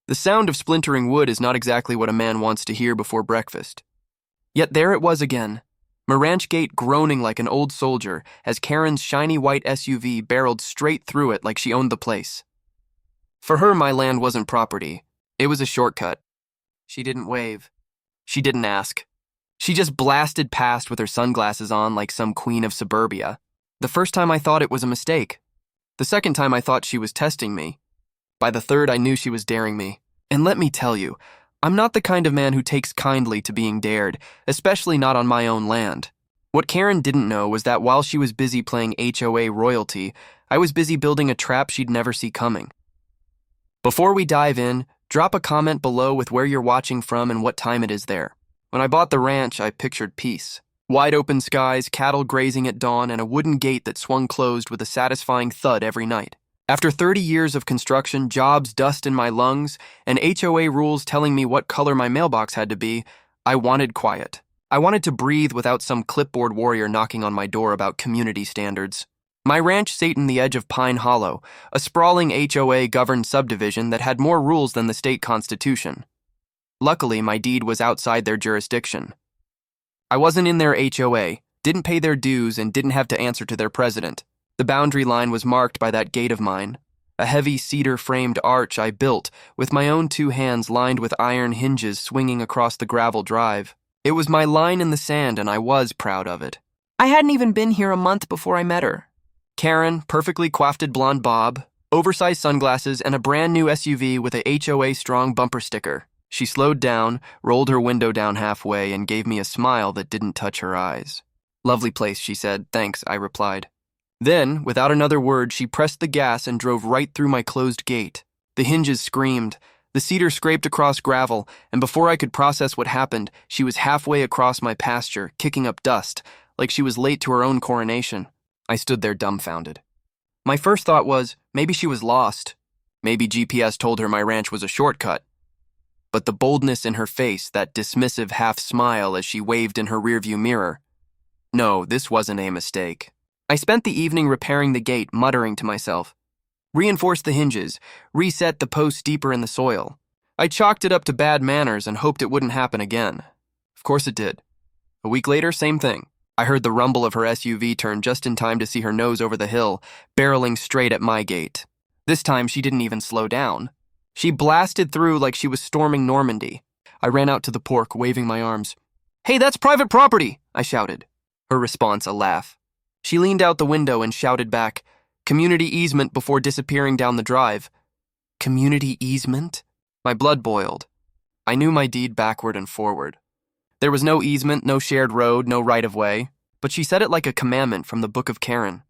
The sound of splintering wood is not exactly what a man wants to hear before breakfast. Yet there it was again, my ranch gate groaning like an old soldier as Karen's shiny white SUV barreled straight through it like she owned the place. For her, my land wasn't property. It was a shortcut. She didn't wave. She didn't ask. She just blasted past with her sunglasses on like some queen of suburbia. The first time I thought it was a mistake. The second time I thought she was testing me. By the third, I knew she was daring me. And let me tell you, I'm not the kind of man who takes kindly to being dared, especially not on my own land. What Karen didn't know was that while she was busy playing HOA royalty, I was busy building a trap she'd never see coming. Before we dive in, drop a comment below with where you're watching from and what time it is there. When I bought the ranch, I pictured peace. Wide open skies, cattle grazing at dawn, and a wooden gate that swung closed with a satisfying thud every night. After 30 years of construction, jobs, dust in my lungs, and HOA rules telling me what color my mailbox had to be, I wanted quiet. I wanted to breathe without some clipboard warrior knocking on my door about community standards. My ranch sat in the edge of Pine Hollow, a sprawling HOA-governed subdivision that had more rules than the state constitution. Luckily, my deed was outside their jurisdiction. I wasn't in their HOA, didn't pay their dues, and didn't have to answer to their president. The boundary line was marked by that gate of mine, a heavy cedar-framed arch I built with my own 2 hands lined with iron hinges swinging across the gravel drive. It was my line in the sand, and I was proud of it. I hadn't even been here a month before I met her. Karen, perfectly coiffed blonde bob, oversized sunglasses, and a brand new SUV with a HOA-strong bumper sticker. She slowed down, rolled her window down halfway, and gave me a smile that didn't touch her eyes. "Lovely place," she said. "Thanks," I replied. Then, without another word, she pressed the gas and drove right through my closed gate. The hinges screamed. The cedar scraped across gravel, and before I could process what happened, she was halfway across my pasture, kicking up dust, like she was late to her own coronation. I stood there dumbfounded. My first thought was, maybe she was lost. Maybe GPS told her my ranch was a shortcut. But the boldness in her face, that dismissive half-smile as she waved in her rearview mirror. No, this wasn't a mistake. I spent the evening repairing the gate, muttering to myself. Reinforced the hinges, reset the posts deeper in the soil. I chalked it up to bad manners and hoped it wouldn't happen again. Of course it did. A week later, same thing. I heard the rumble of her SUV turn just in time to see her nose over the hill, barreling straight at my gate. This time, she didn't even slow down. She blasted through like she was storming Normandy. I ran out to the porch, waving my arms. "Hey, that's private property!" I shouted. Her response, a laugh. She leaned out the window and shouted back, "Community easement," before disappearing down the drive. Community easement? My blood boiled. I knew my deed backward and forward. There was no easement, no shared road, no right-of-way, but she said it like a commandment from the Book of Karen.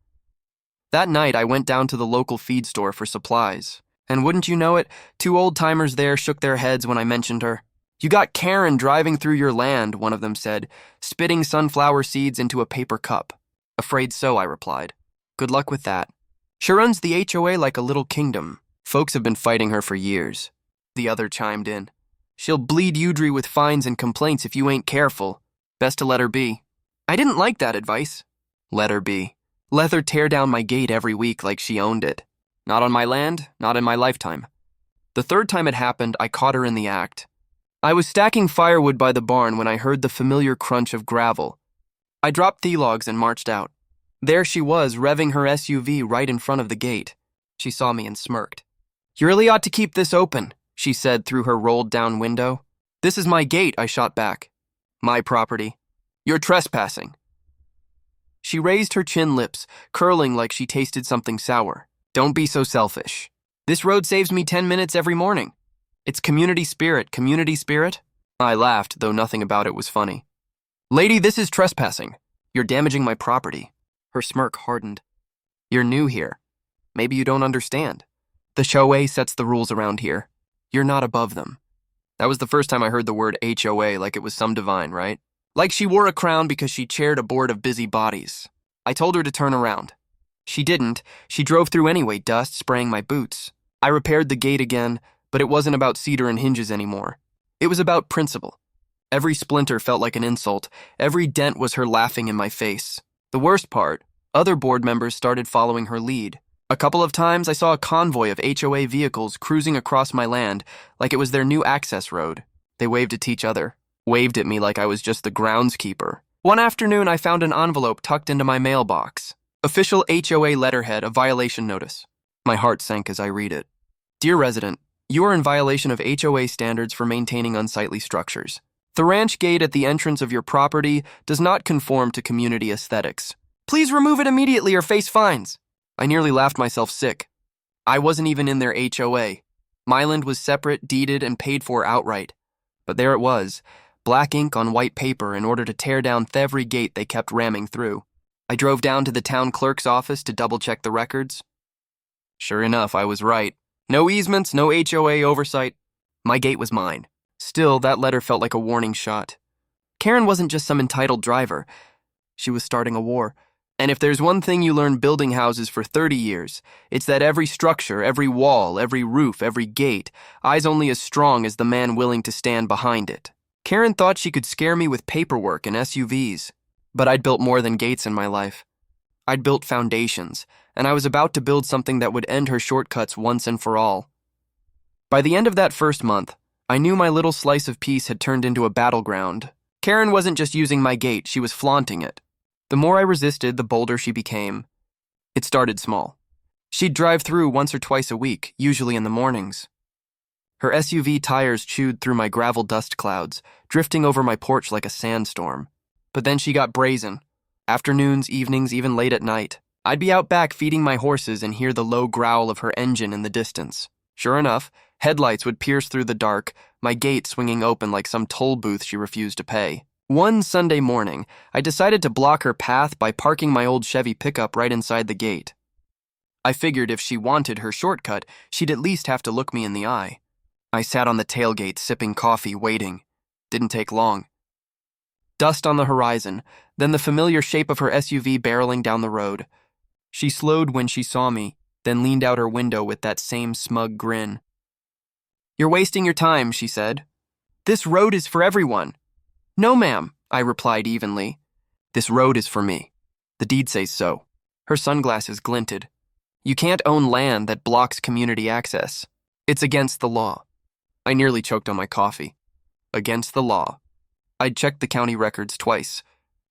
That night, I went down to the local feed store for supplies. And wouldn't you know it, 2 old-timers there shook their heads when I mentioned her. "You got Karen driving through your land," one of them said, spitting sunflower seeds into a paper cup. "Afraid so," I replied. "Good luck with that. She runs the HOA like a little kingdom. Folks have been fighting her for years." The other chimed in. "She'll bleed Udry with fines and complaints if you ain't careful. Best to let her be." I didn't like that advice. Let her be. Let her tear down my gate every week like she owned it. Not on my land, not in my lifetime. The third time it happened, I caught her in the act. I was stacking firewood by the barn when I heard the familiar crunch of gravel. I dropped the logs and marched out. There she was, revving her SUV right in front of the gate. She saw me and smirked. "You really ought to keep this open," she said through her rolled-down window. "This is my gate," I shot back. "My property. You're trespassing." She raised her chin lips, curling like she tasted something sour. "Don't be so selfish. This road saves me 10 minutes every morning. It's community spirit, community spirit." I laughed, though nothing about it was funny. "Lady, this is trespassing. You're damaging my property." Her smirk hardened. "You're new here. Maybe you don't understand. The HOA sets the rules around here. You're not above them." That was the first time I heard the word HOA like it was some divine, right? Like she wore a crown because she chaired a board of busy bodies. I told her to turn around. She didn't. She drove through anyway, dust spraying my boots. I repaired the gate again, but it wasn't about cedar and hinges anymore. It was about principle. Every splinter felt like an insult. Every dent was her laughing in my face. The worst part, other board members started following her lead. A couple of times I saw a convoy of HOA vehicles cruising across my land like it was their new access road. They waved at each other, waved at me like I was just the groundskeeper. One afternoon, I found an envelope tucked into my mailbox. Official HOA letterhead, a violation notice. My heart sank as I read it. Dear resident, you are in violation of HOA standards for maintaining unsightly structures. The ranch gate at the entrance of your property does not conform to community aesthetics. Please remove it immediately or face fines. I nearly laughed myself sick. I wasn't even in their HOA. My land was separate, deeded, and paid for outright. But there it was, black ink on white paper in order to tear down every gate they kept ramming through. I drove down to the town clerk's office to double-check the records. Sure enough, I was right. No easements, no HOA oversight. My gate was mine. Still, that letter felt like a warning shot. Karen wasn't just some entitled driver. She was starting a war. And if there's one thing you learn building houses for 30 years, it's that every structure, every wall, every roof, every gate, eyes only as strong as the man willing to stand behind it. Karen thought she could scare me with paperwork and SUVs. But I'd built more than gates in my life. I'd built foundations, and I was about to build something that would end her shortcuts once and for all. By the end of that first month, I knew my little slice of peace had turned into a battleground. Karen wasn't just using my gate, she was flaunting it. The more I resisted, the bolder she became. It started small. She'd drive through once or twice a week, usually in the mornings. Her SUV tires chewed through my gravel dust clouds, drifting over my porch like a sandstorm. But then she got brazen. Afternoons, evenings, even late at night. I'd be out back feeding my horses and hear the low growl of her engine in the distance. Sure enough, headlights would pierce through the dark, my gate swinging open like some toll booth she refused to pay. One Sunday morning, I decided to block her path by parking my old Chevy pickup right inside the gate. I figured if she wanted her shortcut, she'd at least have to look me in the eye. I sat on the tailgate, sipping coffee, waiting. Didn't take long. Dust on the horizon, then the familiar shape of her SUV barreling down the road. She slowed when she saw me, then leaned out her window with that same smug grin. "You're wasting your time," she said. "This road is for everyone." "No, ma'am," I replied evenly. "This road is for me. The deed says so." Her sunglasses glinted. "You can't own land that blocks community access. It's against the law." I nearly choked on my coffee. Against the law. I'd checked the county records twice.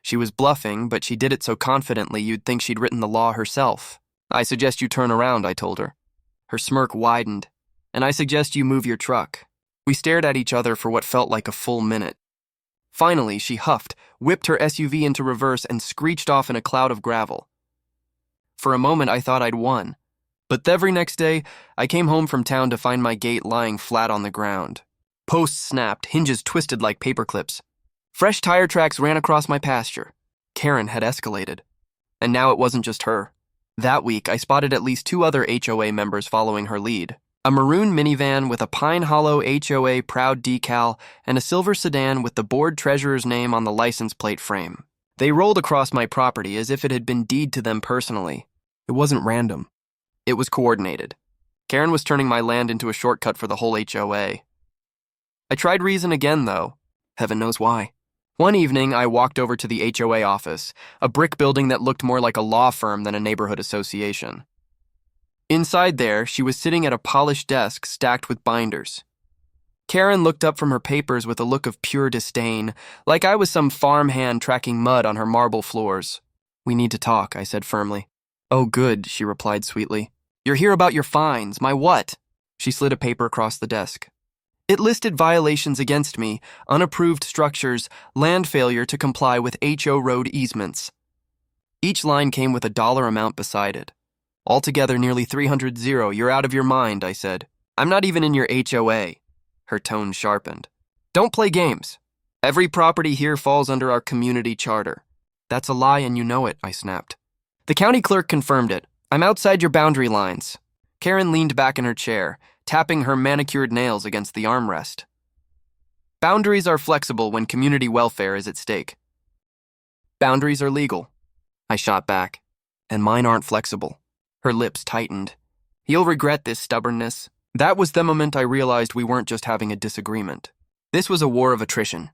She was bluffing, but she did it so confidently you'd think she'd written the law herself. "I suggest you turn around," I told her. Her smirk widened. "And I suggest you move your truck." We stared at each other for what felt like a full minute. Finally, she huffed, whipped her SUV into reverse, and screeched off in a cloud of gravel. For a moment, I thought I'd won. But the very next day, I came home from town to find my gate lying flat on the ground. Posts snapped, hinges twisted like paper clips. Fresh tire tracks ran across my pasture. Karen had escalated. And now it wasn't just her. That week, I spotted at least 2 other HOA members following her lead. A maroon minivan with a Pine Hollow HOA proud decal and a silver sedan with the board treasurer's name on the license plate frame. They rolled across my property as if it had been deed to them personally. It wasn't random. It was coordinated. Karen was turning my land into a shortcut for the whole HOA. I tried reason again, though. Heaven knows why. One evening, I walked over to the HOA office, a brick building that looked more like a law firm than a neighborhood association. Inside there, she was sitting at a polished desk stacked with binders. Karen looked up from her papers with a look of pure disdain, like I was some farmhand tracking mud on her marble floors. "We need to talk," I said firmly. "Oh, good," she replied sweetly. "You're here about your fines. My what?" She slid a paper across the desk. It listed violations against me, unapproved structures, land failure to comply with HO road easements. Each line came with a dollar amount beside it. "Altogether nearly 300. You're out of your mind," I said. "I'm not even in your HOA." Her tone sharpened. "Don't play games. Every property here falls under our community charter." "That's a lie and you know it," I snapped. "The county clerk confirmed it. I'm outside your boundary lines." Karen leaned back in her chair, tapping her manicured nails against the armrest. "Boundaries are flexible when community welfare is at stake." "Boundaries are legal," I shot back. "And mine aren't flexible." Her lips tightened. "You'll regret this stubbornness." That was the moment I realized we weren't just having a disagreement. This was a war of attrition.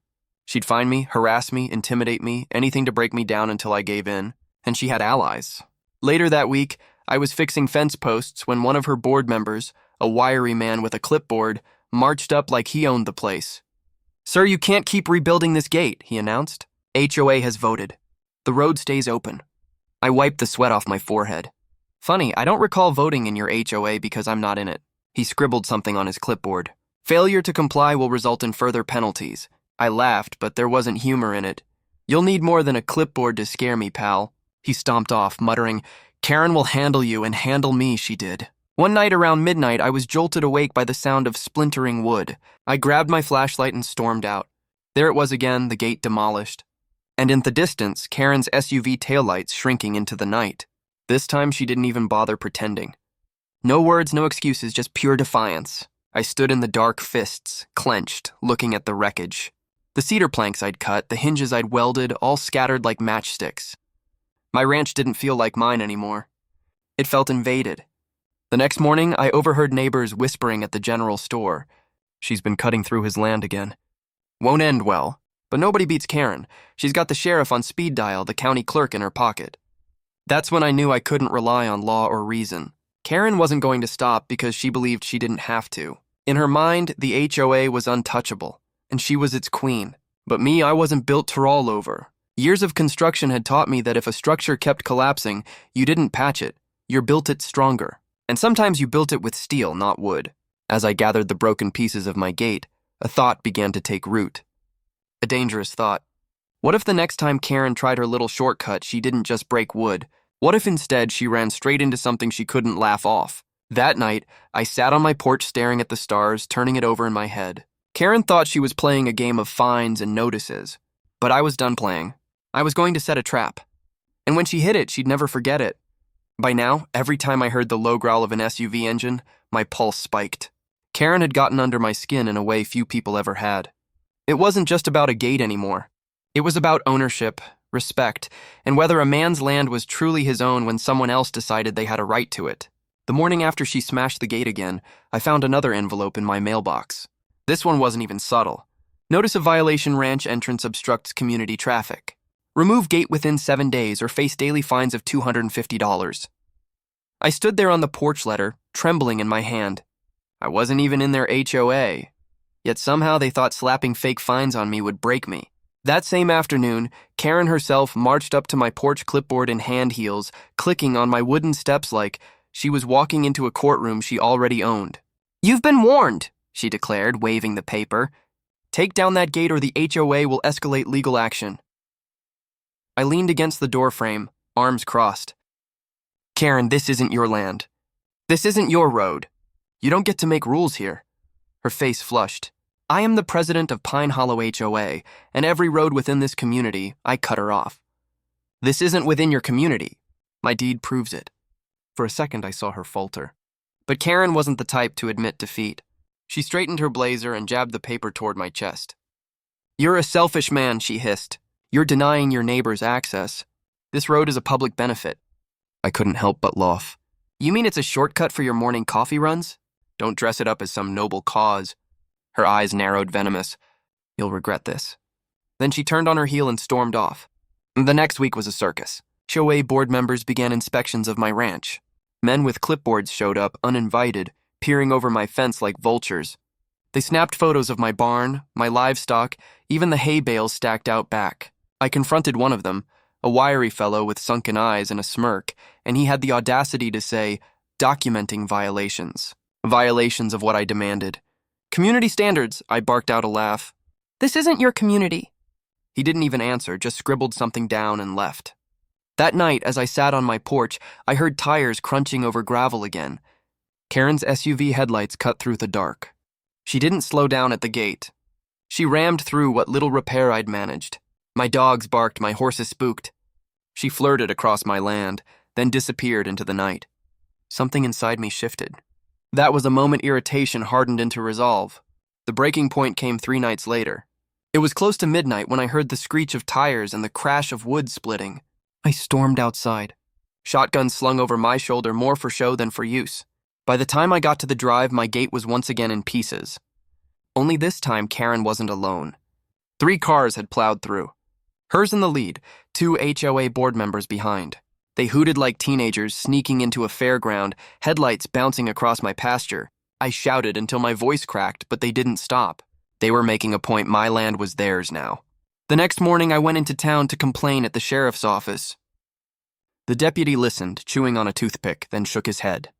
She'd find me, harass me, intimidate me, anything to break me down until I gave in. And she had allies. Later that week, I was fixing fence posts when one of her board members, a wiry man with a clipboard, marched up like he owned the place. "Sir, you can't keep rebuilding this gate," he announced. "HOA has voted. The road stays open." I wiped the sweat off my forehead. "Funny, I don't recall voting in your HOA because I'm not in it." He scribbled something on his clipboard. "Failure to comply will result in further penalties." I laughed, but there wasn't humor in it. "You'll need more than a clipboard to scare me, pal." He stomped off, muttering, "Karen will handle you, and handle me, she did." One night around midnight, I was jolted awake by the sound of splintering wood. I grabbed my flashlight and stormed out. There it was again, the gate demolished. And in the distance, Karen's SUV taillights shrinking into the night. This time, she didn't even bother pretending. No words, no excuses, just pure defiance. I stood in the dark, fists clenched, looking at the wreckage. The cedar planks I'd cut, the hinges I'd welded, all scattered like matchsticks. My ranch didn't feel like mine anymore. It felt invaded. The next morning, I overheard neighbors whispering at the general store. "She's been cutting through his land again. Won't end well. But nobody beats Karen. She's got the sheriff on speed dial, the county clerk in her pocket." That's when I knew I couldn't rely on law or reason. Karen wasn't going to stop because she believed she didn't have to. In her mind, the HOA was untouchable, and she was its queen. But me, I wasn't built to roll over. Years of construction had taught me that if a structure kept collapsing, you didn't patch it, you built it stronger. And sometimes you built it with steel, not wood. As I gathered the broken pieces of my gate, a thought began to take root. A dangerous thought. What if the next time Karen tried her little shortcut, she didn't just break wood? What if instead she ran straight into something she couldn't laugh off? That night, I sat on my porch staring at the stars, turning it over in my head. Karen thought she was playing a game of fines and notices, but I was done playing. I was going to set a trap. And when she hit it, she'd never forget it. By now, every time I heard the low growl of an SUV engine, my pulse spiked. Karen had gotten under my skin in a way few people ever had. It wasn't just about a gate anymore. It was about ownership, respect, and whether a man's land was truly his own when someone else decided they had a right to it. The morning after she smashed the gate again, I found another envelope in my mailbox. This one wasn't even subtle. Notice of violation: ranch entrance obstructs community traffic. Remove gate within 7 days or face daily fines of $250. I stood there on the porch letter, trembling in my hand. I wasn't even in their HOA. Yet somehow they thought slapping fake fines on me would break me. That same afternoon, Karen herself marched up to my porch, clipboard in hand heels, clicking on my wooden steps like she was walking into a courtroom she already owned. "You've been warned," she declared, waving the paper. "Take down that gate or the HOA will escalate legal action." I leaned against the doorframe, arms crossed. "Karen, this isn't your land. This isn't your road. You don't get to make rules here." Her face flushed. "I am the president of Pine Hollow HOA, and every road within this community, I cut her off." "This isn't within your community. My deed proves it." For a second, I saw her falter. But Karen wasn't the type to admit defeat. She straightened her blazer and jabbed the paper toward my chest. "You're a selfish man," she hissed. "You're denying your neighbors access. This road is a public benefit." I couldn't help but laugh. "You mean it's a shortcut for your morning coffee runs? Don't dress it up as some noble cause." Her eyes narrowed, venomous. "You'll regret this." Then she turned on her heel and stormed off. The next week was a circus. HOA board members began inspections of my ranch. Men with clipboards showed up, uninvited, peering over my fence like vultures. They snapped photos of my barn, my livestock, even the hay bales stacked out back. I confronted one of them, a wiry fellow with sunken eyes and a smirk, and he had the audacity to say, "Documenting violations." Violations of what I demanded. "Community standards," I barked out a laugh. "This isn't your community." He didn't even answer, just scribbled something down and left. That night, as I sat on my porch, I heard tires crunching over gravel again. Karen's SUV headlights cut through the dark. She didn't slow down at the gate. She rammed through what little repair I'd managed. My dogs barked, my horses spooked. She flirted across my land, then disappeared into the night. Something inside me shifted. That was a moment irritation hardened into resolve. The breaking point came 3 nights later. It was close to midnight when I heard the screech of tires and the crash of wood splitting. I stormed outside. Shotgun slung over my shoulder, more for show than for use. By the time I got to the drive, my gate was once again in pieces. Only this time, Karen wasn't alone. 3 cars had plowed through. Hers in the lead, 2 HOA board members behind. They hooted like teenagers sneaking into a fairground, headlights bouncing across my pasture. I shouted until my voice cracked, but they didn't stop. They were making a point my land was theirs now. The next morning, I went into town to complain at the sheriff's office. The deputy listened, chewing on a toothpick, then shook his head.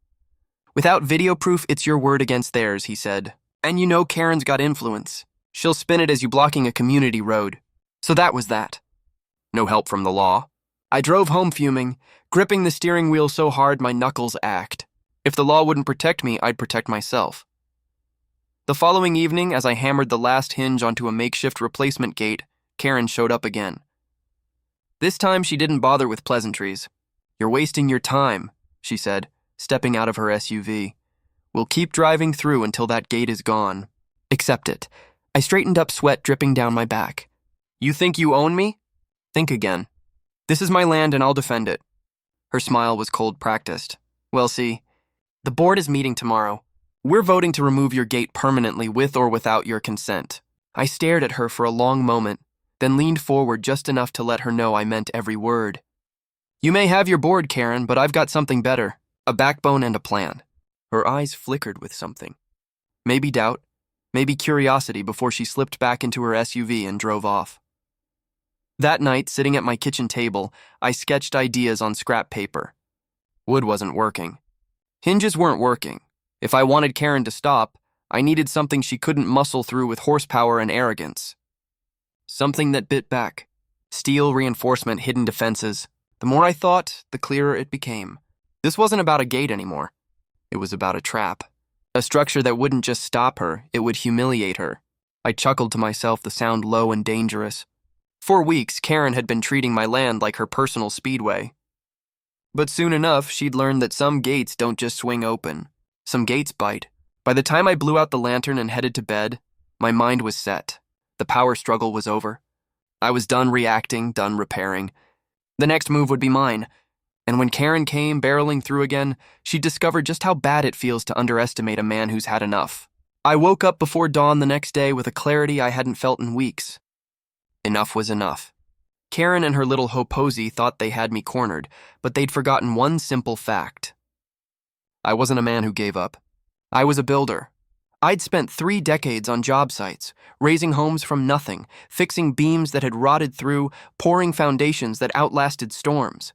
"Without video proof, it's your word against theirs," he said. "And you know Karen's got influence. She'll spin it as you blocking a community road. So that was that. No help from the law." I drove home fuming, gripping the steering wheel so hard my knuckles ached. If the law wouldn't protect me, I'd protect myself. The following evening, as I hammered the last hinge onto a makeshift replacement gate, Karen showed up again. This time, she didn't bother with pleasantries. "You're wasting your time," she said, stepping out of her SUV. "We'll keep driving through until that gate is gone." "Accept it." I straightened up, sweat dripping down my back. "You think you own me? Think again. This is my land and I'll defend it." Her smile was cold practiced. "Well, see, the board is meeting tomorrow. We're voting to remove your gate permanently with or without your consent." I stared at her for a long moment, then leaned forward just enough to let her know I meant every word. "You may have your board, Karen, but I've got something better. A backbone and a plan." Her eyes flickered with something. Maybe doubt, maybe curiosity before she slipped back into her SUV and drove off. That night, sitting at my kitchen table, I sketched ideas on scrap paper. Wood wasn't working. Hinges weren't working. If I wanted Karen to stop, I needed something she couldn't muscle through with horsepower and arrogance. Something that bit back. Steel reinforcement, hidden defenses. The more I thought, the clearer it became. This wasn't about a gate anymore. It was about a trap. A structure that wouldn't just stop her, it would humiliate her. I chuckled to myself, the sound low and dangerous. For weeks, Karen had been treating my land like her personal speedway. But soon enough, she'd learned that some gates don't just swing open. Some gates bite. By the time I blew out the lantern and headed to bed, my mind was set. The power struggle was over. I was done reacting, done repairing. The next move would be mine. And when Karen came barreling through again, she'd discovered just how bad it feels to underestimate a man who's had enough. I woke up before dawn the next day with a clarity I hadn't felt in weeks. Enough was enough. Karen and her little hoposy thought they had me cornered, but they'd forgotten one simple fact. I wasn't a man who gave up. I was a builder. I'd spent 3 decades on job sites, raising homes from nothing, fixing beams that had rotted through, pouring foundations that outlasted storms.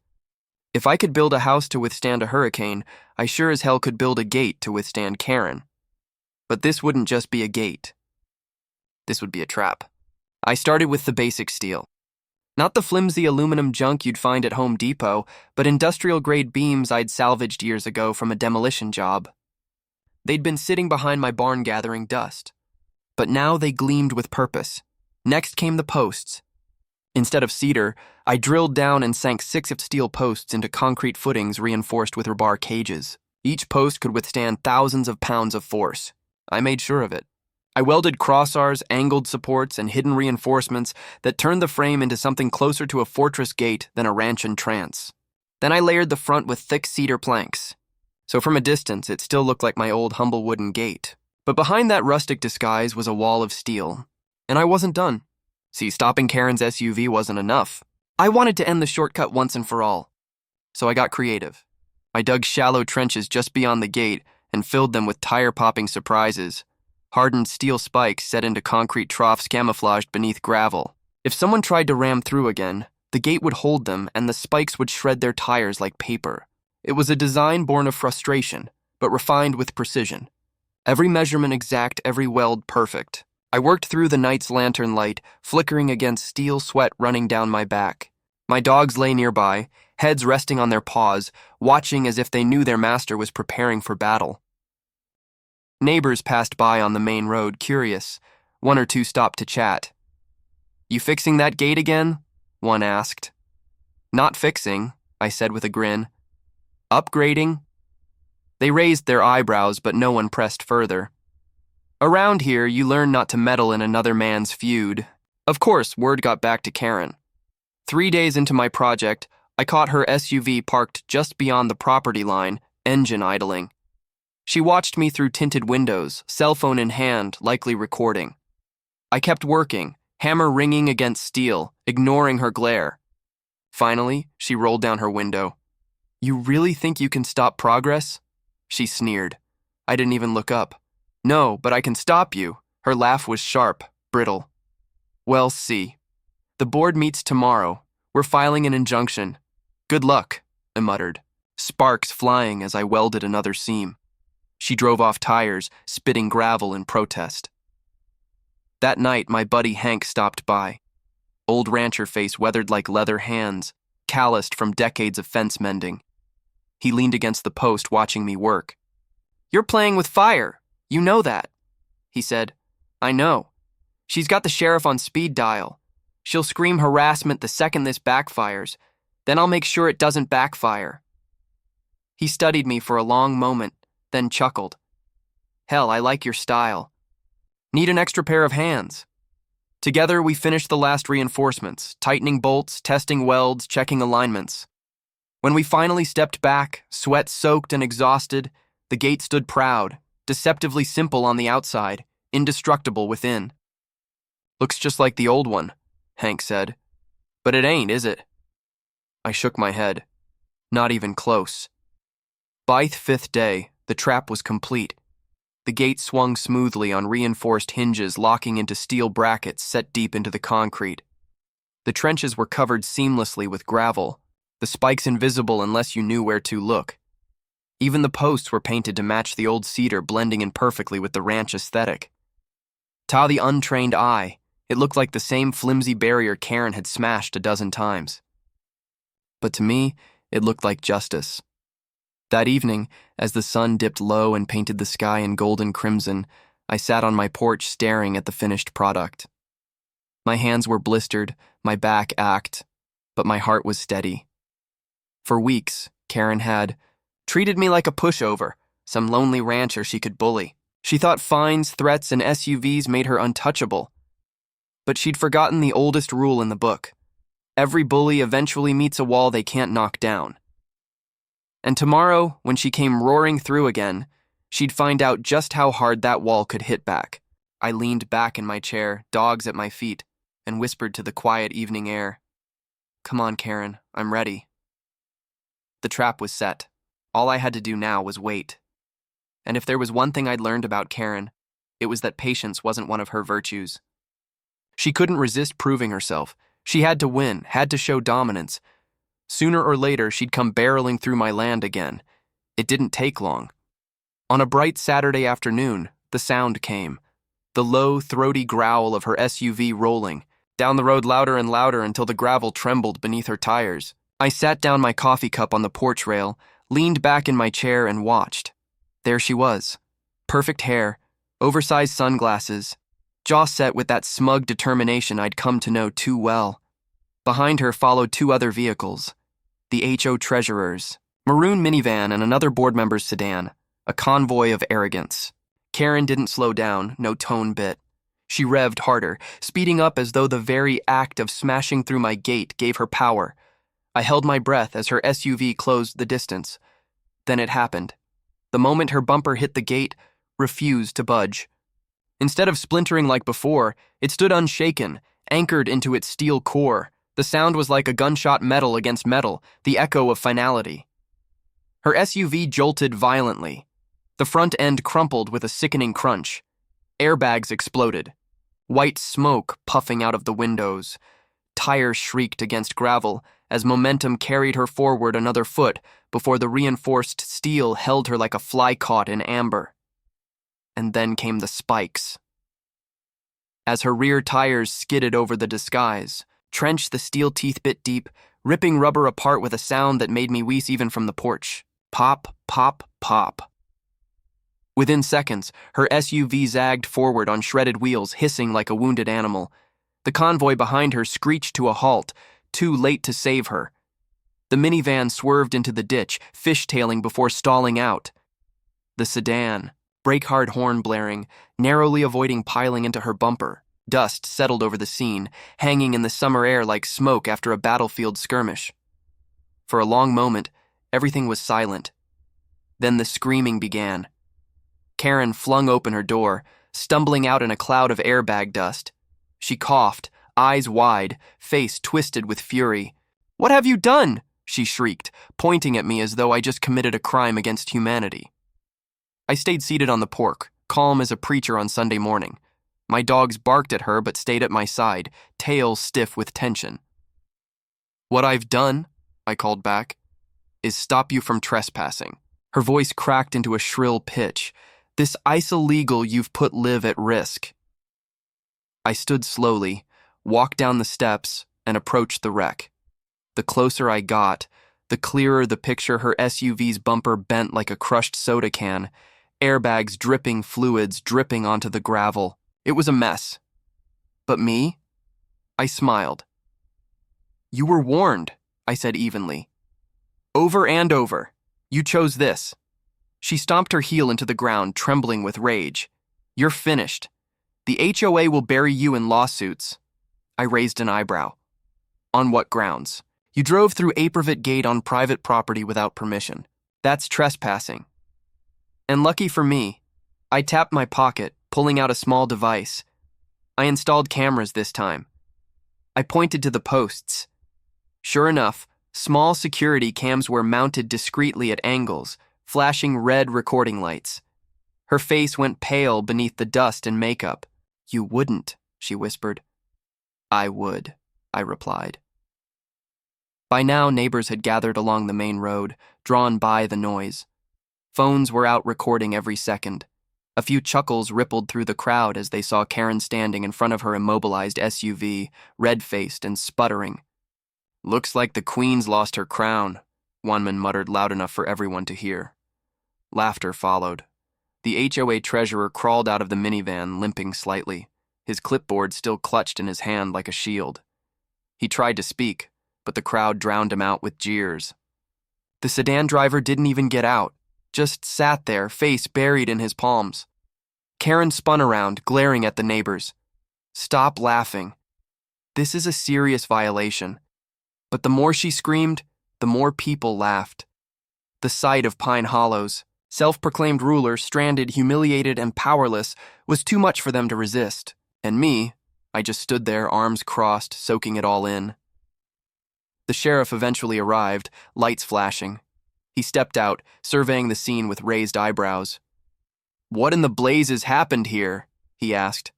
If I could build a house to withstand a hurricane, I sure as hell could build a gate to withstand Karen. But this wouldn't just be a gate. This would be a trap. I started with the basic steel. Not the flimsy aluminum junk you'd find at Home Depot, but industrial-grade beams I'd salvaged years ago from a demolition job. They'd been sitting behind my barn gathering dust. But now they gleamed with purpose. Next came the posts. Instead of cedar, I drilled down and sank 6 of steel posts into concrete footings reinforced with rebar cages. Each post could withstand thousands of pounds of force. I made sure of it. I welded crossbars, angled supports, and hidden reinforcements that turned the frame into something closer to a fortress gate than a ranch in trance. Then I layered the front with thick cedar planks. So from a distance, it still looked like my old humble wooden gate. But behind that rustic disguise was a wall of steel. And I wasn't done. See, stopping Karen's SUV wasn't enough. I wanted to end the shortcut once and for all. So I got creative. I dug shallow trenches just beyond the gate and filled them with tire-popping surprises. Hardened steel spikes set into concrete troughs camouflaged beneath gravel. If someone tried to ram through again, the gate would hold them and the spikes would shred their tires like paper. It was a design born of frustration, but refined with precision. Every measurement exact, every weld perfect. I worked through the night's lantern light, flickering against steel sweat running down my back. My dogs lay nearby, heads resting on their paws, watching as if they knew their master was preparing for battle. Neighbors passed by on the main road, curious. 1 or 2 stopped to chat. "You fixing that gate again?" one asked. "Not fixing," I said with a grin. "Upgrading?" They raised their eyebrows, but no one pressed further. Around here, you learn not to meddle in another man's feud. Of course, word got back to Karen. 3 days into my project, I caught her SUV parked just beyond the property line, engine idling. She watched me through tinted windows, cell phone in hand, likely recording. I kept working, hammer ringing against steel, ignoring her glare. Finally, she rolled down her window. You really think you can stop progress? She sneered. I didn't even look up. No, but I can stop you. Her laugh was sharp, brittle. Well, see. The board meets tomorrow. We're filing an injunction. Good luck, I muttered, sparks flying as I welded another seam. She drove off tires, spitting gravel in protest. That night, my buddy Hank stopped by. Old rancher face weathered like leather hands, calloused from decades of fence mending. He leaned against the post watching me work. You're playing with fire. You know that, he said. I know. She's got the sheriff on speed dial. She'll scream harassment the second this backfires. Then I'll make sure it doesn't backfire. He studied me for a long moment, then chuckled. Hell, I like your style. Need an extra pair of hands. Together, we finished the last reinforcements, tightening bolts, testing welds, checking alignments. When we finally stepped back, sweat-soaked and exhausted, the gate stood proud, deceptively simple on the outside, indestructible within. Looks just like the old one, Hank said. But it ain't, is it? I shook my head. Not even close. By the fifth day, the trap was complete. The gate swung smoothly on reinforced hinges locking into steel brackets set deep into the concrete. The trenches were covered seamlessly with gravel, the spikes invisible unless you knew where to look. Even the posts were painted to match the old cedar, blending in perfectly with the ranch aesthetic. To the untrained eye, it looked like the same flimsy barrier Karen had smashed a dozen times. But to me, it looked like justice. That evening, as the sun dipped low and painted the sky in golden crimson, I sat on my porch staring at the finished product. My hands were blistered, my back ached, but my heart was steady. For weeks, Karen had treated me like a pushover, some lonely rancher she could bully. She thought fines, threats, and SUVs made her untouchable. But she'd forgotten the oldest rule in the book. Every bully eventually meets a wall they can't knock down. And tomorrow, when she came roaring through again, she'd find out just how hard that wall could hit back. I leaned back in my chair, dogs at my feet, and whispered to the quiet evening air, Come on, Karen, I'm ready. The trap was set. All I had to do now was wait. And if there was one thing I'd learned about Karen, it was that patience wasn't one of her virtues. She couldn't resist proving herself. She had to win, had to show dominance. Sooner or later, she'd come barreling through my land again. It didn't take long. On a bright Saturday afternoon, the sound came. The low, throaty growl of her SUV rolling, down the road louder and louder until the gravel trembled beneath her tires. I sat down my coffee cup on the porch rail, leaned back in my chair and watched. There she was. Perfect hair, oversized sunglasses, jaw set with that smug determination I'd come to know too well. Behind her followed two other vehicles, the HO treasurers, maroon minivan and another board member's sedan, a convoy of arrogance. Karen didn't slow down, no tone bit. She revved harder, speeding up as though the very act of smashing through my gate gave her power. I held my breath as her SUV closed the distance. Then it happened. The moment her bumper hit the gate, refused to budge. Instead of splintering like before, it stood unshaken, anchored into its steel core. The sound was like a gunshot metal against metal, the echo of finality. Her SUV jolted violently. The front end crumpled with a sickening crunch. Airbags exploded. White smoke puffing out of the windows. Tires shrieked against gravel as momentum carried her forward another foot before the reinforced steel held her like a fly caught in amber. And then came the spikes. As her rear tires skidded over the disguise, trenched the steel teeth bit deep, ripping rubber apart with a sound that made me wheeze even from the porch. Pop, pop, pop. Within seconds, her SUV zagged forward on shredded wheels, hissing like a wounded animal. The convoy behind her screeched to a halt, too late to save her. The minivan swerved into the ditch, fishtailing before stalling out. The sedan, brake-hard horn blaring, narrowly avoiding piling into her bumper. Dust settled over the scene, hanging in the summer air like smoke after a battlefield skirmish. For a long moment, everything was silent. Then the screaming began. Karen flung open her door, stumbling out in a cloud of airbag dust. She coughed, eyes wide, face twisted with fury. "What have you done?" she shrieked, pointing at me as though I just committed a crime against humanity. I stayed seated on the porch, calm as a preacher on Sunday morning. My dogs barked at her but stayed at my side, tails stiff with tension. "What I've done," I called back, "is stop you from trespassing." Her voice cracked into a shrill pitch. "This ice illegal you've put live at risk." I stood slowly, walked down the steps, and approached the wreck. The closer I got, the clearer the picture. Her SUV's bumper bent like a crushed soda can, airbags dripping fluids dripping onto the gravel. It was a mess. But me? I smiled. "You were warned," I said evenly. "Over and over. You chose this." She stomped her heel into the ground, trembling with rage. "You're finished. The HOA will bury you in lawsuits." I raised an eyebrow. "On what grounds?" "You drove through Apervit Gate on private property without permission. That's trespassing." And lucky for me, I tapped my pocket, pulling out a small device. I installed cameras this time. I pointed to the posts. Sure enough, small security cams were mounted discreetly at angles, flashing red recording lights. Her face went pale beneath the dust and makeup. "You wouldn't," she whispered. "I would," I replied. By now, neighbors had gathered along the main road, drawn by the noise. Phones were out recording every second. A few chuckles rippled through the crowd as they saw Karen standing in front of her immobilized SUV, red-faced and sputtering. "Looks like the Queen's lost her crown," one man muttered loud enough for everyone to hear. Laughter followed. The HOA treasurer crawled out of the minivan, limping slightly, his clipboard still clutched in his hand like a shield. He tried to speak, but the crowd drowned him out with jeers. The sedan driver didn't even get out, just sat there, face buried in his palms. Karen spun around, glaring at the neighbors. "Stop laughing. This is a serious violation." But the more she screamed, the more people laughed. The sight of Pine Hollow's self-proclaimed ruler, stranded, humiliated, and powerless, was too much for them to resist. And me, I just stood there, arms crossed, soaking it all in. The sheriff eventually arrived, lights flashing. He stepped out, surveying the scene with raised eyebrows. "What in the blazes happened here?" he asked.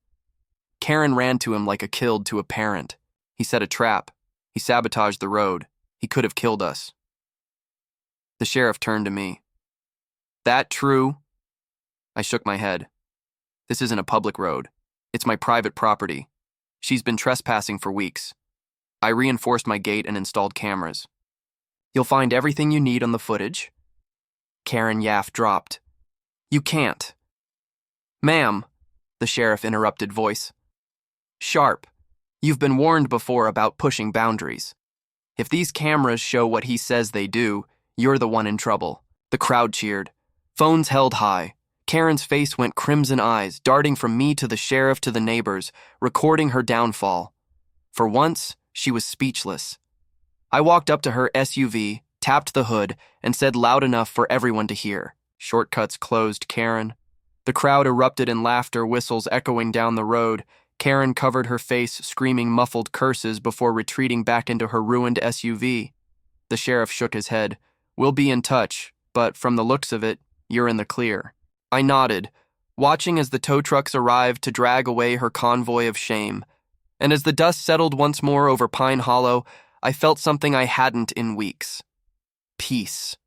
Karen ran to him like a killed to a parent. "He set a trap. He sabotaged the road. He could have killed us." The sheriff turned to me. "That true?" I shook my head. "This isn't a public road. It's my private property. She's been trespassing for weeks. I reinforced my gate and installed cameras. You'll find everything you need on the footage." Karen Yaff dropped. "You can't." "Ma'am," the sheriff interrupted voice. "Sharp. You've been warned before about pushing boundaries. If these cameras show what he says they do, you're the one in trouble." The crowd cheered. Phones held high. Karen's face went crimson, eyes darting from me to the sheriff to the neighbors, recording her downfall. For once, she was speechless. I walked up to her SUV, tapped the hood, and said loud enough for everyone to hear, "Shortcuts closed, Karen." The crowd erupted in laughter, whistles echoing down the road. Karen covered her face, screaming muffled curses before retreating back into her ruined SUV. The sheriff shook his head. "We'll be in touch, but from the looks of it, you're in the clear." I nodded, watching as the tow trucks arrived to drag away her convoy of shame. And as the dust settled once more over Pine Hollow, I felt something I hadn't in weeks. Peace.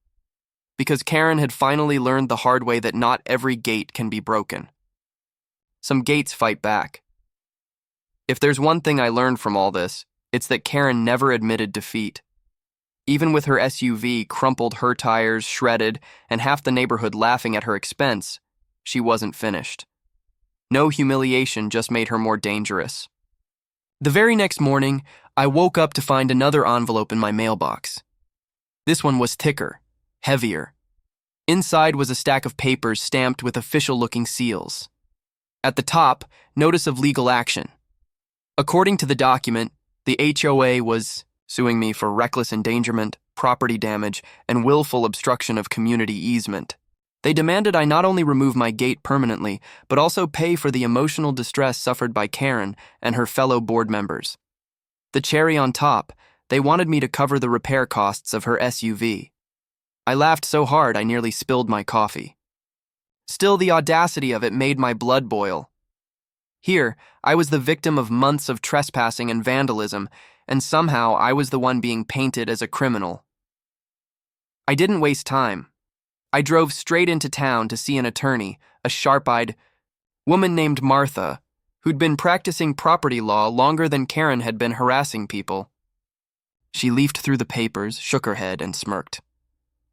Because Karen had finally learned the hard way that not every gate can be broken. Some gates fight back. If there's one thing I learned from all this, it's that Karen never admitted defeat. Even with her SUV crumpled, her tires shredded, and half the neighborhood laughing at her expense, she wasn't finished. No humiliation just made her more dangerous. The very next morning, I woke up to find another envelope in my mailbox. This one was thicker, heavier. Inside was a stack of papers stamped with official-looking seals. At the top, notice of legal action. According to the document, the HOA was suing me for reckless endangerment, property damage, and willful obstruction of community easement. They demanded I not only remove my gate permanently, but also pay for the emotional distress suffered by Karen and her fellow board members. The cherry on top, They wanted me to cover the repair costs of her SUV. I laughed so hard I nearly spilled my coffee. Still, the audacity of it made my blood boil. Here, I was the victim of months of trespassing and vandalism, and somehow I was the one being painted as a criminal. I didn't waste time. I drove straight into town to see an attorney, a sharp-eyed woman named Martha, who'd been practicing property law longer than Karen had been harassing people. She leafed through the papers, shook her head, and smirked.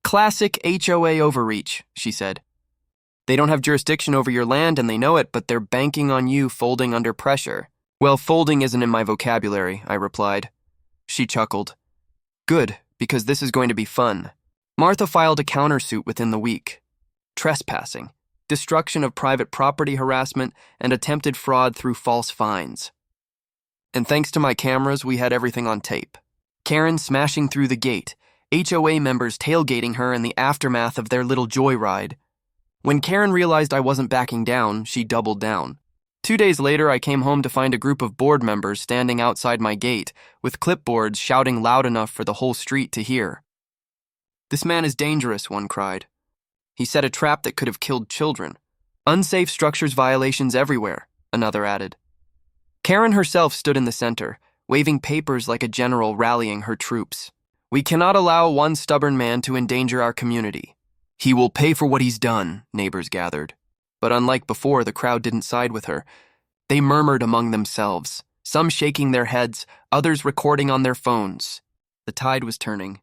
"Classic HOA overreach," she said. "They don't have jurisdiction over your land and they know it, but they're banking on you folding under pressure." "Well, folding isn't in my vocabulary," I replied. She chuckled. "Good, because this is going to be fun." Martha filed a countersuit within the week. Trespassing, destruction of private property harassment, and attempted fraud through false fines. And thanks to my cameras, we had everything on tape. Karen smashing through the gate, HOA members tailgating her in the aftermath of their little joyride. When Karen realized I wasn't backing down, she doubled down. 2 days later, I came home to find a group of board members standing outside my gate, with clipboards shouting loud enough for the whole street to hear. "This man is dangerous," one cried. "He set a trap that could have killed children. Unsafe structures violations everywhere," another added. Karen herself stood in the center, waving papers like a general rallying her troops. "We cannot allow one stubborn man to endanger our community. He will pay for what he's done," neighbors gathered. But unlike before, the crowd didn't side with her. They murmured among themselves, some shaking their heads, others recording on their phones. The tide was turning.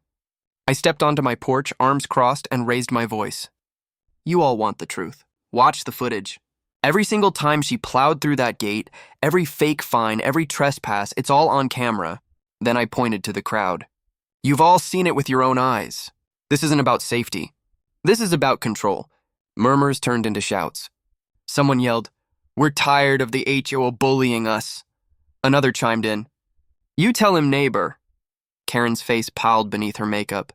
I stepped onto my porch, arms crossed, and raised my voice. "You all want the truth. Watch the footage. Every single time she plowed through that gate, every fake fine, every trespass, it's all on camera." Then I pointed to the crowd. "You've all seen it with your own eyes. This isn't about safety. This is about control." Murmurs turned into shouts. Someone yelled, "We're tired of the HOA bullying us." Another chimed in, "You tell him, neighbor." Karen's face piled beneath her makeup.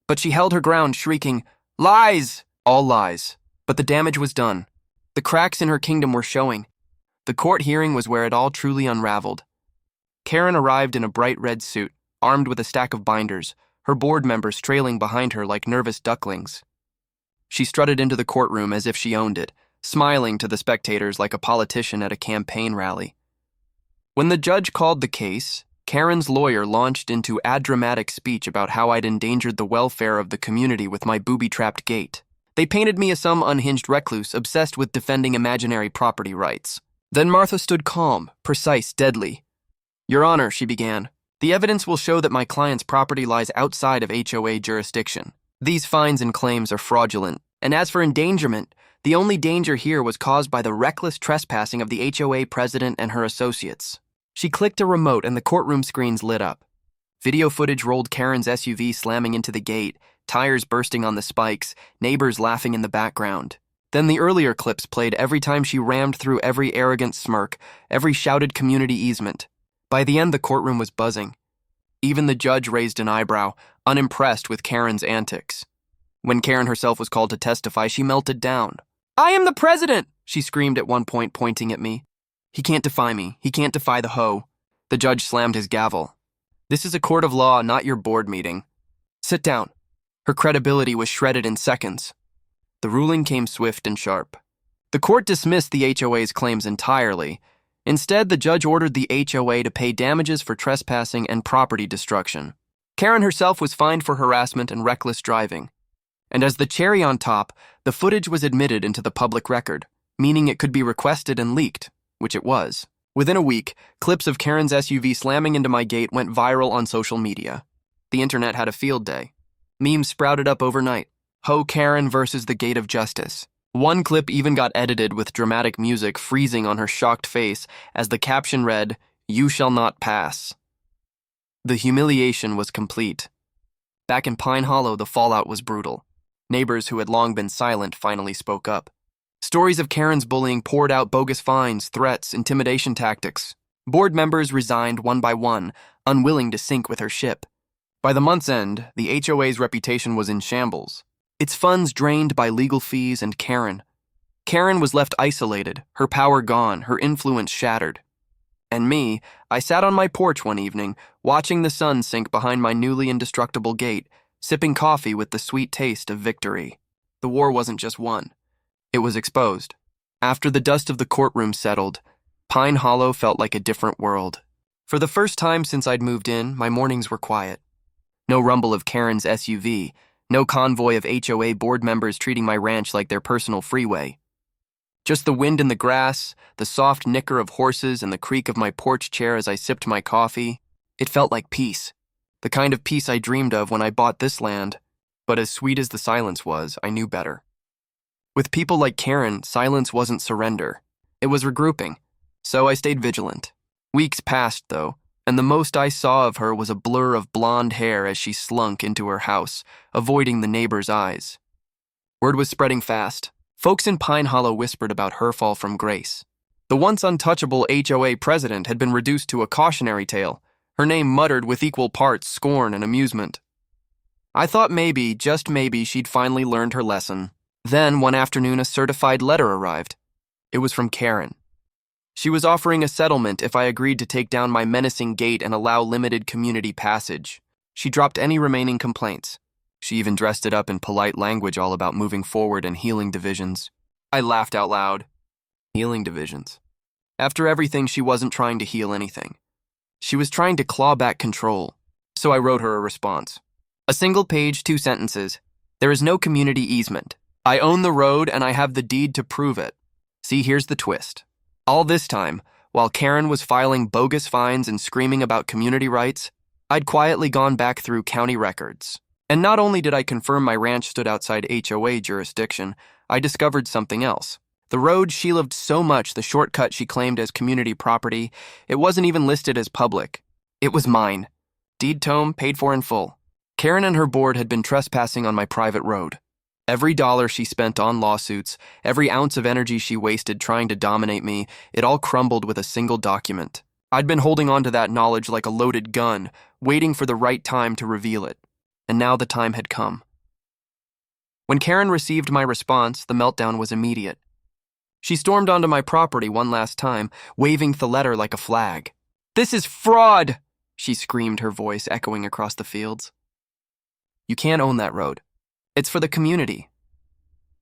But she held her ground, shrieking, "Lies!" All lies. But the damage was done. The cracks in her kingdom were showing. The court hearing was where it all truly unraveled. Karen arrived in a bright red suit, armed with a stack of binders, her board members trailing behind her like nervous ducklings. She strutted into the courtroom as if she owned it, smiling to the spectators like a politician at a campaign rally. When the judge called the case, Karen's lawyer launched into a dramatic speech about how I'd endangered the welfare of the community with my booby-trapped gate. They painted me as some unhinged recluse obsessed with defending imaginary property rights. Then Martha stood calm, precise, deadly. "Your Honor," she began, "the evidence will show that my client's property lies outside of HOA jurisdiction. These fines and claims are fraudulent, and as for endangerment, the only danger here was caused by the reckless trespassing of the HOA president and her associates." She clicked a remote and the courtroom screens lit up. Video footage rolled Karen's SUV slamming into the gate, tires bursting on the spikes, neighbors laughing in the background. Then the earlier clips played every time she rammed through every arrogant smirk, every shouted community easement. By the end, the courtroom was buzzing. Even the judge raised an eyebrow, unimpressed with Karen's antics. When Karen herself was called to testify, she melted down. "I am the president!" she screamed at one point, pointing at me. "He can't defy me. He can't defy the HOA." The judge slammed his gavel. "This is a court of law, not your board meeting. Sit down." Her credibility was shredded in seconds. The ruling came swift and sharp. The court dismissed the HOA's claims entirely. Instead, the judge ordered the HOA to pay damages for trespassing and property destruction. Karen herself was fined for harassment and reckless driving. And as the cherry on top, the footage was admitted into the public record, meaning it could be requested and leaked, which it was. Within a week, clips of Karen's SUV slamming into my gate went viral on social media. The internet had a field day. Memes sprouted up overnight. Ho Karen versus the Gate of Justice. One clip even got edited with dramatic music freezing on her shocked face as the caption read, "You shall not pass." The humiliation was complete. Back in Pine Hollow, the fallout was brutal. Neighbors who had long been silent finally spoke up. Stories of Karen's bullying poured out bogus fines, threats, intimidation tactics. Board members resigned one by one, unwilling to sink with her ship. By the month's end, the HOA's reputation was in shambles. Its funds drained by legal fees and Karen. Karen was left isolated, her power gone, her influence shattered. And me, I sat on my porch one evening, watching the sun sink behind my newly indestructible gate, sipping coffee with the sweet taste of victory. The war wasn't just won. It was exposed. After the dust of the courtroom settled, Pine Hollow felt like a different world. For the first time since I'd moved in, my mornings were quiet. No rumble of Karen's SUV, no convoy of HOA board members treating my ranch like their personal freeway. Just the wind in the grass, the soft nicker of horses, and the creak of my porch chair as I sipped my coffee. It felt like peace. The kind of peace I dreamed of when I bought this land. But as sweet as the silence was, I knew better. With people like Karen, silence wasn't surrender. It was regrouping. So I stayed vigilant. Weeks passed, though, and the most I saw of her was a blur of blonde hair as she slunk into her house, avoiding the neighbors' eyes. Word was spreading fast. Folks in Pine Hollow whispered about her fall from grace. The once untouchable HOA president had been reduced to a cautionary tale, her name muttered with equal parts scorn and amusement. I thought maybe, just maybe, she'd finally learned her lesson. Then, one afternoon, a certified letter arrived. It was from Karen. She was offering a settlement if I agreed to take down my menacing gate and allow limited community passage. She dropped any remaining complaints. She even dressed it up in polite language all about moving forward and healing divisions. I laughed out loud. Healing divisions. After everything, she wasn't trying to heal anything. She was trying to claw back control. So I wrote her a response. A single page, 2 sentences. There is no community easement. I own the road and I have the deed to prove it. See, here's the twist. All this time, while Karen was filing bogus fines and screaming about community rights, I'd quietly gone back through county records. And not only did I confirm my ranch stood outside HOA jurisdiction, I discovered something else. The road she loved so much, the shortcut she claimed as community property, it wasn't even listed as public. It was mine. Deed tome paid for in full. Karen and her board had been trespassing on my private road. Every dollar she spent on lawsuits, every ounce of energy she wasted trying to dominate me, it all crumbled with a single document. I'd been holding on to that knowledge like a loaded gun, waiting for the right time to reveal it. And now the time had come. When Karen received my response, the meltdown was immediate. She stormed onto my property one last time, waving the letter like a flag. "This is fraud!" she screamed, her voice echoing across the fields. "You can't own that road. It's for the community."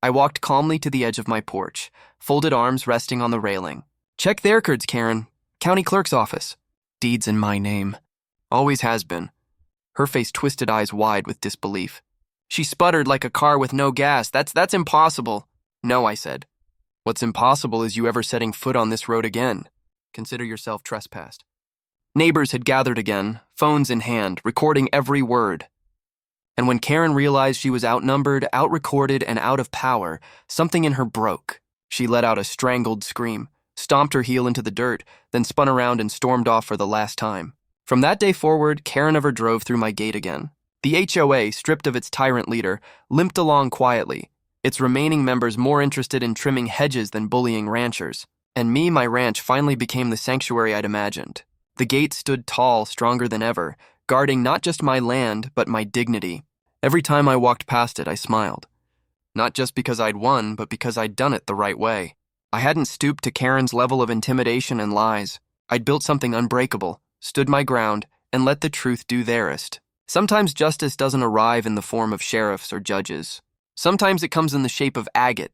I walked calmly to the edge of my porch, folded arms resting on the railing. "Check their records, Karen. County clerk's office. Deeds in my name. Always has been." Her face twisted, eyes wide with disbelief. She sputtered like a car with no gas. That's impossible." "No," I said. "What's impossible is you ever setting foot on this road again. Consider yourself trespassed." Neighbors had gathered again, phones in hand, recording every word. And when Karen realized she was outnumbered, outrecorded, and out of power, something in her broke. She let out a strangled scream, stomped her heel into the dirt, then spun around and stormed off for the last time. From that day forward, Karen never drove through my gate again. The HOA, stripped of its tyrant leader, limped along quietly, its remaining members more interested in trimming hedges than bullying ranchers. And me, my ranch, finally became the sanctuary I'd imagined. The gate stood tall, stronger than ever, guarding not just my land, but my dignity. Every time I walked past it, I smiled. Not just because I'd won, but because I'd done it the right way. I hadn't stooped to Karen's level of intimidation and lies. I'd built something unbreakable, stood my ground, and let the truth do theirest. Sometimes justice doesn't arrive in the form of sheriffs or judges. Sometimes it comes in the shape of agate,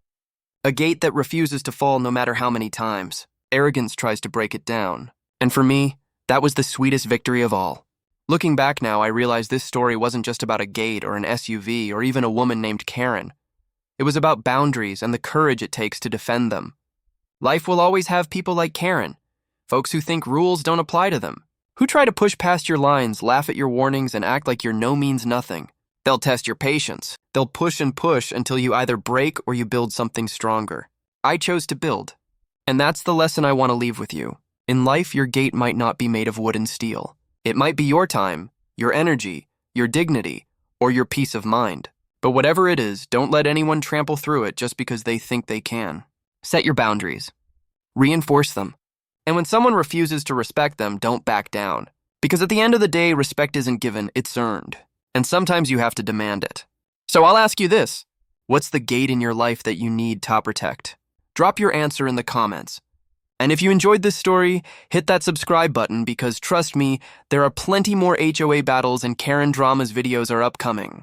a gate that refuses to fall no matter how many times. Arrogance tries to break it down. And for me, that was the sweetest victory of all. Looking back now, I realize this story wasn't just about a gate or an SUV or even a woman named Karen. It was about boundaries and the courage it takes to defend them. Life will always have people like Karen, folks who think rules don't apply to them, who try to push past your lines, laugh at your warnings, and act like you're no means nothing. They'll test your patience. They'll push and push until you either break or you build something stronger. I chose to build. And that's the lesson I want to leave with you. In life, your gate might not be made of wood and steel. It might be your time, your energy, your dignity, or your peace of mind. But whatever it is, don't let anyone trample through it just because they think they can. Set your boundaries. Reinforce them. And when someone refuses to respect them, don't back down. Because at the end of the day, respect isn't given, it's earned. And sometimes you have to demand it. So I'll ask you this. What's the gate in your life that you need to protect? Drop your answer in the comments. And if you enjoyed this story, hit that subscribe button because trust me, there are plenty more HOA battles and Karen dramas videos are upcoming.